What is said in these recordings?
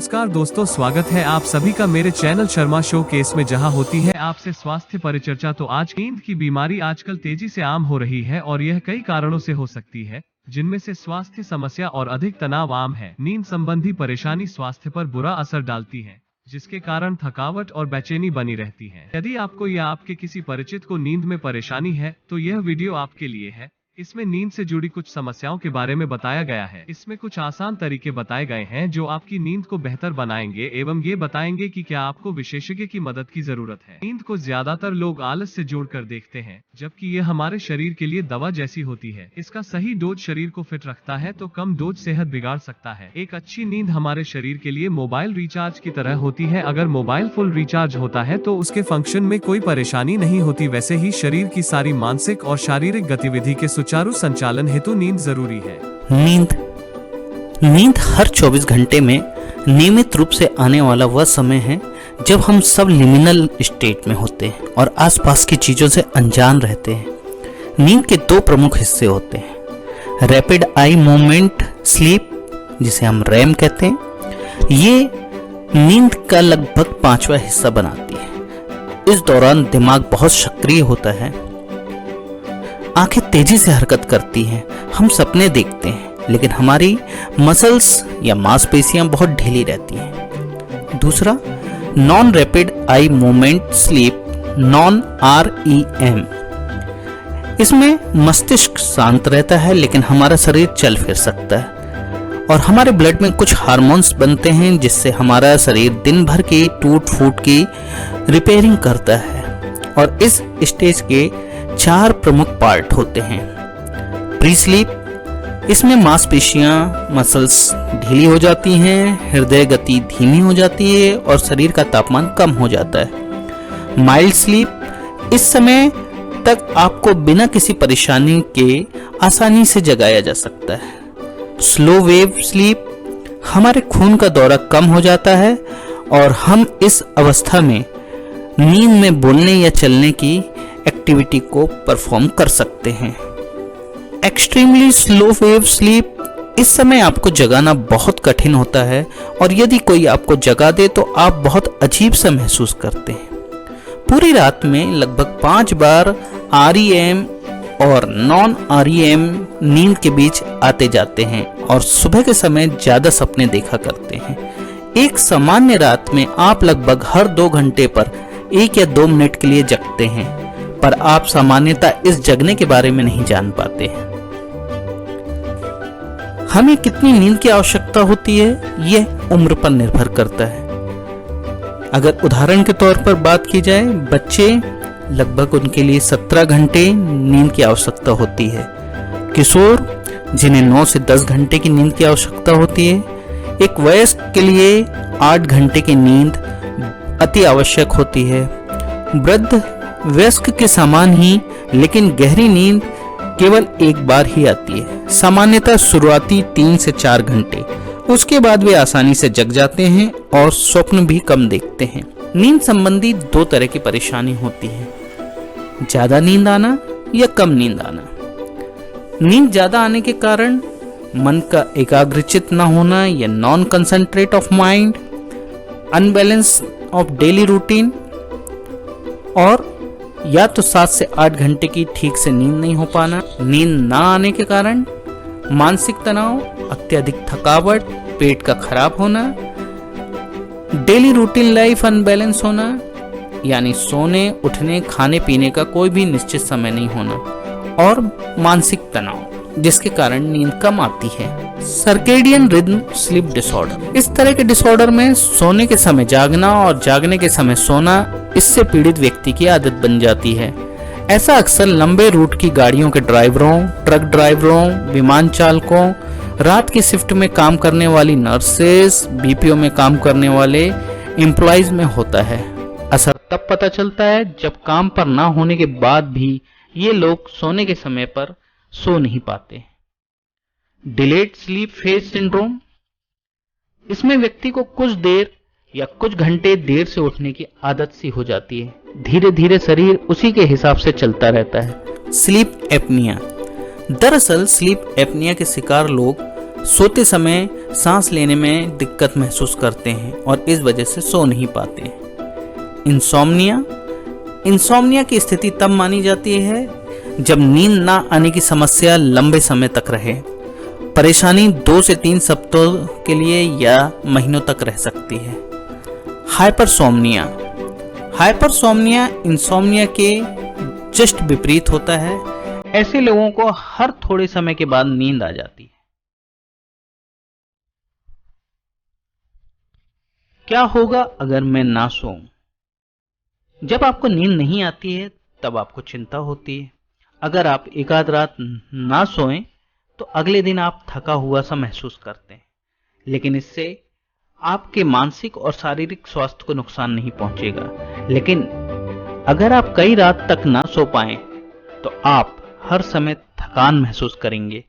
नमस्कार दोस्तों, स्वागत है आप सभी का मेरे चैनल शर्मा शो केस में, जहां होती है आपसे स्वास्थ्य परिचर्चा। तो आज नींद की बीमारी आजकल तेजी से आम हो रही है और यह कई कारणों से हो सकती है, जिनमें से स्वास्थ्य समस्या और अधिक तनाव आम है। नींद संबंधी परेशानी स्वास्थ्य पर बुरा असर डालती है, जिसके कारण थकावट और बेचैनी बनी रहती है। यदि आपको या आपके किसी परिचित को नींद में परेशानी है तो यह वीडियो आपके लिए है। इसमें नींद से जुड़ी कुछ समस्याओं के बारे में बताया गया है। इसमें कुछ आसान तरीके बताए गए हैं जो आपकी नींद को बेहतर बनाएंगे एवं ये बताएंगे कि क्या आपको विशेषज्ञ की मदद की जरूरत है। नींद को ज्यादातर लोग आलस से जोड़कर देखते हैं, जबकि यह हमारे शरीर के लिए दवा जैसी होती है। इसका सही डोज शरीर को फिट रखता है तो कम डोज सेहत बिगाड़ सकता है। एक अच्छी नींद हमारे शरीर के लिए मोबाइल रिचार्ज की तरह होती है। अगर मोबाइल फुल रिचार्ज होता है तो उसके फंक्शन में कोई परेशानी नहीं होती। वैसे ही शरीर की सारी मानसिक और शारीरिक गतिविधि के सुचारू संचालन हेतु नींद जरूरी है। नींद हर 24 घंटे में नियमित रूप से आने वाला वह समय है जब हम सब लिमिनल स्टेट में होते हैं और आसपास की चीजों से अनजान रहते हैं। नींद के दो प्रमुख हिस्से होते हैं। रैपिड आई मूवमेंट स्लीप, जिसे हम रैम कहते हैं, ये नींद का लगभग 5वां हिस्सा बनाती है। इस दौरान दिमाग बहुत सक्रिय होता है, आंखें तेजी से हरकत करती हैं, हम सपने देखते हैं, लेकिन हमारी मसल्स या मांसपेशियां बहुत ढीली रहती हैं। दूसरा, non rapid eye movement sleep, non REM। इसमें मस्तिष्क शांत रहता है लेकिन हमारा शरीर चल फिर सकता है और हमारे ब्लड में कुछ हार्मोन्स बनते हैं जिससे हमारा शरीर दिन भर की टूट फूट की रिपेयरिंग करता है। और इस स्टेज के 4 प्रमुख पार्ट होते हैं। प्री स्लीप, इसमें मांसपेशियां मसल्स ढीली हो जाती हैं, हृदय गति धीमी हो जाती है और शरीर का तापमान कम हो जाता है। माइल्ड स्लीप, इस समय तक आपको बिना किसी परेशानी के आसानी से जगाया जा सकता है। स्लो वेव स्लीप, हमारे खून का दौरा कम हो जाता है और हम इस अवस्था में नींद में बोलने या चलने की एक्टिविटी को परफॉर्म कर सकते हैं। एक्सट्रीमली स्लो वेव स्लीप, इस समय आपको जगाना बहुत कठिन होता है और यदि कोई आपको जगा दे तो आप बहुत अजीब सा महसूस करते हैं। पूरी रात में लगभग 5 बार REM और नॉन REM नींद के बीच आते जाते हैं और सुबह के समय ज्यादा सपने देखा करते हैं। एक सामान्य रात में आप लगभग हर 2 घंटे पर 1 या 2 मिनट के लिए जगते हैं, पर आप सामान्यतः इस जगने के बारे में नहीं जान पाते हैं। हमें कितनी नींद की आवश्यकता होती है, यह उम्र पर निर्भर करता है। अगर उदाहरण के तौर पर बात की जाए, बच्चे लगभग उनके लिए 17 घंटे नींद की आवश्यकता होती है। किशोर, जिन्हें 9 से 10 घंटे की नींद की आवश्यकता होती है। एक वयस्क के लिए 8 घंटे की नींद अति आवश्यक होती है। वृद्ध वयस्क के समान ही, लेकिन गहरी नींद केवल एक बार ही आती है, सामान्यतः शुरुआती 3 से 4 घंटे। उसके बाद वे आसानी से जग जाते हैं और स्वप्न भी कम देखते हैं। नींद संबंधी 2 तरह की परेशानी होती है, ज्यादा नींद आना या कम नींद आना। नींद ज्यादा आने के कारण मन का एकाग्रचित न होना या non concentrate of mind, unbalance of daily routine, और या तो 7 से 8 घंटे की ठीक से नींद नहीं हो पाना। नींद ना आने के कारण मानसिक तनाव, अत्यधिक थकावट, पेट का खराब होना, डेली रूटीन लाइफ अनबैलेंस होना, यानी सोने उठने खाने पीने का कोई भी निश्चित समय नहीं होना, और मानसिक तनाव जिसके कारण नींद कम आती है। सर्केडियन रिदम स्लीप डिसऑर्डर, इस तरह के डिसऑर्डर में सोने के समय जागना और जागने के समय सोना, इससे पीड़ित व्यक्ति की आदत बन जाती है। ऐसा अक्सर लंबे रूट की गाड़ियों के ड्राइवरों, ट्रक ड्राइवरों, विमान चालकों, रात की शिफ्ट में काम करने वाली नर्सेस, BPO में काम करने वाले एम्प्लॉइज में होता है। असर तब पता चलता है जब काम पर ना होने के बाद भी ये लोग सोने के समय पर सो नहीं पाते। डिलेड स्लीप फेज सिंड्रोम, इसमें व्यक्ति को कुछ देर या कुछ घंटे देर से उठने की आदत सी हो जाती है। धीरे धीरे शरीर उसी के हिसाब से चलता रहता है। स्लीप एपनिया, दरअसल स्लीप एपनिया के शिकार लोग सोते समय सांस लेने में दिक्कत महसूस करते हैं और इस वजह से सो नहीं पाते। इंसोम्निया की स्थिति तब मानी जाती है जब नींद ना आने की समस्या लंबे समय तक रहे। परेशानी 2 से 3 सप्ताह के लिए या महीनों तक रह सकती है। हाइपरसोम्निया इंसोम्निया के जस्ट विपरीत होता है। ऐसे लोगों को हर थोड़े समय के बाद नींद आ जाती है। क्या होगा अगर मैं ना सोऊं? जब आपको नींद नहीं आती है तब आपको चिंता होती है। अगर आप एक आध रात ना सोएं तो अगले दिन आप थका हुआ सा महसूस करते हैं, लेकिन इससे आपके मानसिक और शारीरिक स्वास्थ्य को नुकसान नहीं पहुंचेगा। लेकिन अगर आप कई रात तक ना सो पाएं तो आप हर समय थकान महसूस करेंगे,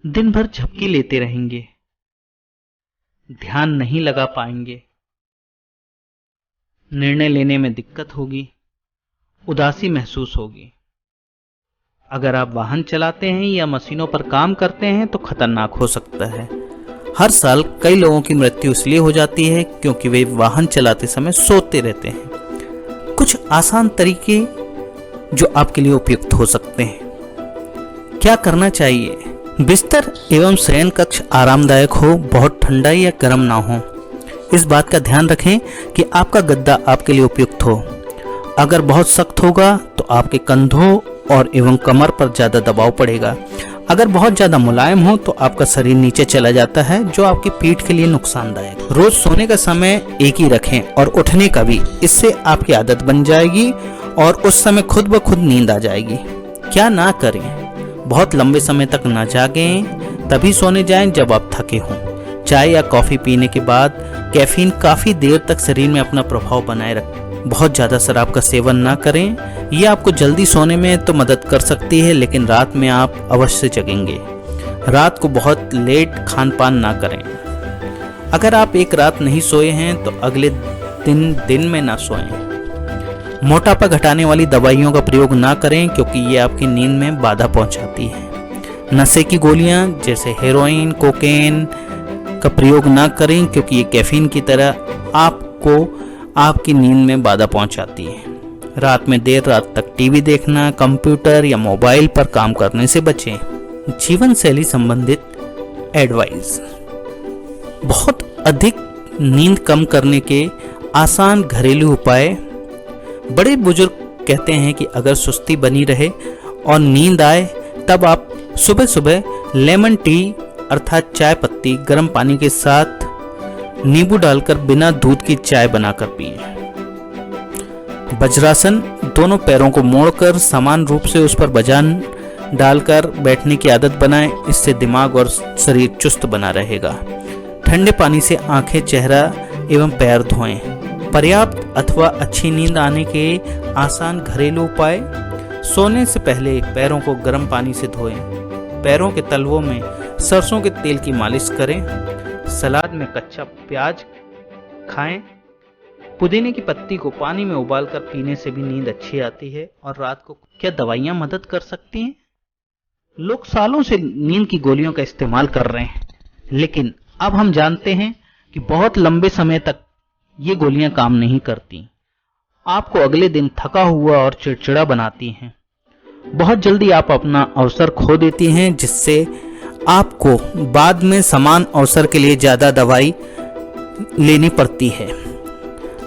दिन भर झपकी लेते रहेंगे, ध्यान नहीं लगा पाएंगे, निर्णय लेने में दिक्कत होगी, उदासी महसूस होगी। अगर आप वाहन चलाते हैं या मशीनों पर काम करते हैं तो खतरनाक हो सकता है। हर साल कई लोगों की मृत्यु इसलिए हो जाती है क्योंकि वे वाहन चलाते समय सोते रहते हैं। कुछ आसान तरीके जो आपके लिए उपयुक्त हो सकते हैं। क्या करना चाहिए? बिस्तर एवं शयन कक्ष आरामदायक हो, बहुत ठंडा या गर्म ना हो। इस बात का ध्यान रखें कि आपका गद्दा आपके लिए उपयुक्त हो। अगर बहुत सख्त होगा तो आपके कंधों और एवं कमर पर ज्यादा दबाव पड़ेगा। अगर बहुत ज्यादा मुलायम हो तो आपका शरीर नीचे चला जाता है, जो आपकी पीठ के लिए नुकसानदायक। रोज सोने का समय एक ही रखें और उठने का भी। इससे आपकी आदत बन जाएगी और उस समय खुद ब खुद नींद आ जाएगी। क्या ना करें? बहुत लंबे समय तक ना जागें, तभी सोने जाएं जब आप थके हों। चाय या कॉफी पीने के बाद कैफीन काफी देर तक शरीर में अपना प्रभाव बनाए रखता है। बहुत ज्यादा शराब का सेवन ना करें। यह आपको जल्दी सोने में तो मदद कर सकती है, लेकिन रात में आप अवश्य जगेंगे। रात को बहुत लेट खान पान ना करें। अगर आप एक रात नहीं सोए हैं तो अगले दिन में ना सोएं। मोटापा घटाने वाली दवाइयों का प्रयोग ना करें क्योंकि ये आपकी नींद में बाधा पहुंचाती है। नशे की गोलियां जैसे हेरोइन, कोकेन का प्रयोग ना करें क्योंकि ये कैफीन की तरह आपकी नींद में बाधा पहुंचाती है। रात में देर रात तक टीवी देखना, कंप्यूटर या मोबाइल पर काम करने से बचें। जीवन शैली संबंधित एडवाइस। बहुत अधिक नींद कम करने के आसान घरेलू उपाय। बड़े बुजुर्ग कहते हैं कि अगर सुस्ती बनी रहे और नींद आए तब आप सुबह सुबह लेमन टी अर्थात चाय पत्ती गर्म पानी के साथ नींबू डालकर बिना दूध की चाय बनाकर पिएं। वज्रासन, दोनों पैरों को मोड़कर समान रूप से उस पर वजन डालकर बैठने की आदत बनाएं। इससे दिमाग और शरीर चुस्त बना रहेगा। ठंडे पानी से आंखें, चेहरा एवं पैर धोएं। पर्याप्त अथवा अच्छी नींद आने के आसान घरेलू उपाय। सोने से पहले पैरों को गर्म पानी से धोएं। पैरों के तलवों में सरसों के तेल की मालिश करें। सलाद में कच्चा प्याज खाएं। पुदीने की पत्ती को पानी में उबालकर पीने से भी नींद अच्छी आती है। और रात को क्या दवाइयां मदद कर सकती हैं? लोग सालों से नींद की गोलियों का इस्तेमाल कर रहे हैं, लेकिन अब हम जानते हैं कि बहुत लंबे समय तक ये गोलियां काम नहीं करती। आपको अगले दिन थका हुआ और चिड़चिड़ा बनाती हैं। बहुत जल्दी आप अपना अवसर खो देती हैं, जिससे आपको बाद में समान अवसर के लिए ज्यादा दवाई लेनी पड़ती है।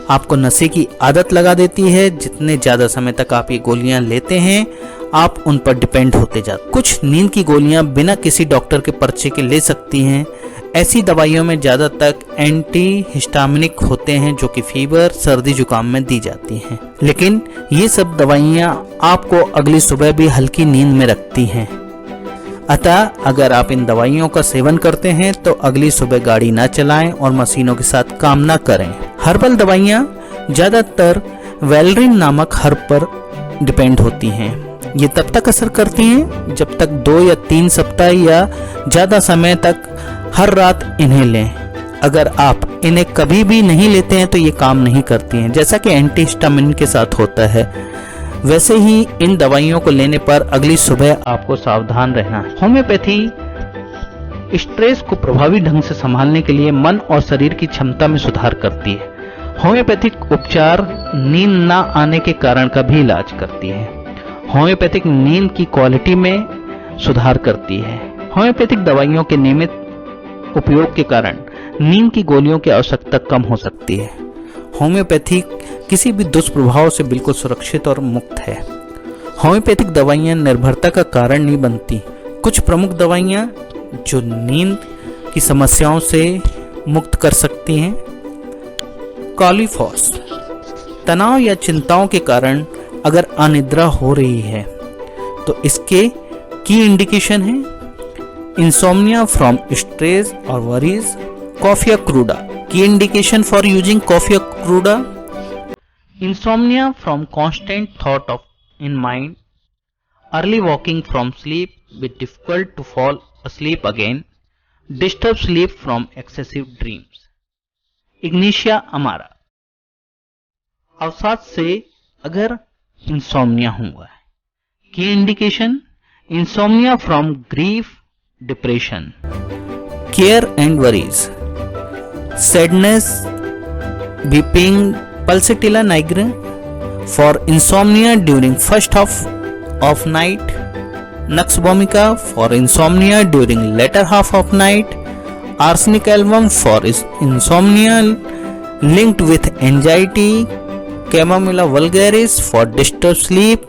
आपको नशे की आदत लगा देती है। जितने ज्यादा समय तक आप ये गोलियां लेते हैं आप उन पर डिपेंड होते जाते। कुछ नींद की गोलियां बिना किसी डॉक्टर के पर्चे के ले सकती हैं। ऐसी दवाइयों में ज्यादातर एंटी हिस्टामिनिक होते हैं जो कि फीवर, सर्दी, जुकाम में दी जाती हैं। लेकिन ये सब दवाइयां आपको अगली सुबह भी हल्की नींद में रखती हैं। अतः अगर आप इन दवाइयों का सेवन करते हैं तो अगली सुबह गाड़ी ना चलाएं और मशीनों के साथ काम ना करें। हर्बल दवाइयां ज्यादातर वेलरिन नामक हर्ब पर डिपेंड होती हैं। ये तब तक असर करती हैं जब तक 2 या 3 सप्ताह या ज्यादा समय तक हर रात इन्हें लें। अगर आप इन्हें कभी भी नहीं लेते हैं तो ये काम नहीं करती हैं। जैसा कि एंटीहिस्टामिन के साथ होता है, वैसे ही इन दवाइयों को लेने पर अगली सुबह आपको सावधान रहना है। होम्योपैथी स्ट्रेस को प्रभावी ढंग से संभालने के लिए मन और शरीर की क्षमता में सुधार करती है। होम्योपैथिक उपचार नींद ना आने के कारण का भी इलाज करती है। होम्योपैथिक नींद की क्वालिटी में सुधार करती है। होम्योपैथिक दवाइयों के नियमित उपयोग के कारण नींद की गोलियों की आवश्यकता कम हो सकती है। होम्योपैथिक किसी भी दुष्प्रभाव से बिल्कुल सुरक्षित और मुक्त है। होम्योपैथिक दवाइयां निर्भरता का कारण नहीं बनती। कुछ प्रमुख दवाइयां जो नींद की समस्याओं से मुक्त कर सकती हैं। कॉलीफॉस, तनाव या चिंताओं के कारण अगर अनिद्रा हो रही है तो इसके की इंडिकेशन है इंसोम्निया फ्रॉम स्ट्रेस और worries. Coffea cruda, key indication for using coffea cruda, insomnia from constant thought of in mind, early walking from sleep with difficult to fall asleep again, disturb sleep from excessive dreams. Ignatia amara, अवसाद से अगर insomnia हुआ है। Key indication insomnia from grief, depression. Care and worries, sadness, weeping, pulsatilla nigra for insomnia during first half of night, nux vomica for insomnia during later half of night, arsenic album for insomnia linked with anxiety, chamomilla vulgaris for disturbed sleep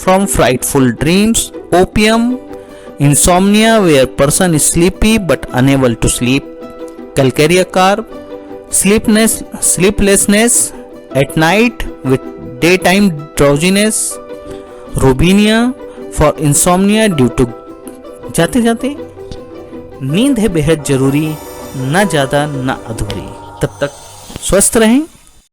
from frightful dreams, opium, insomnia where person is sleepy but unable to sleep, calcarea carb, sleeplessness at night with daytime drowsiness, robinia for insomnia due to. जाते जाते नींद है बेहद जरूरी, ना ज्यादा ना अधूरी। तब तक स्वस्थ रहें,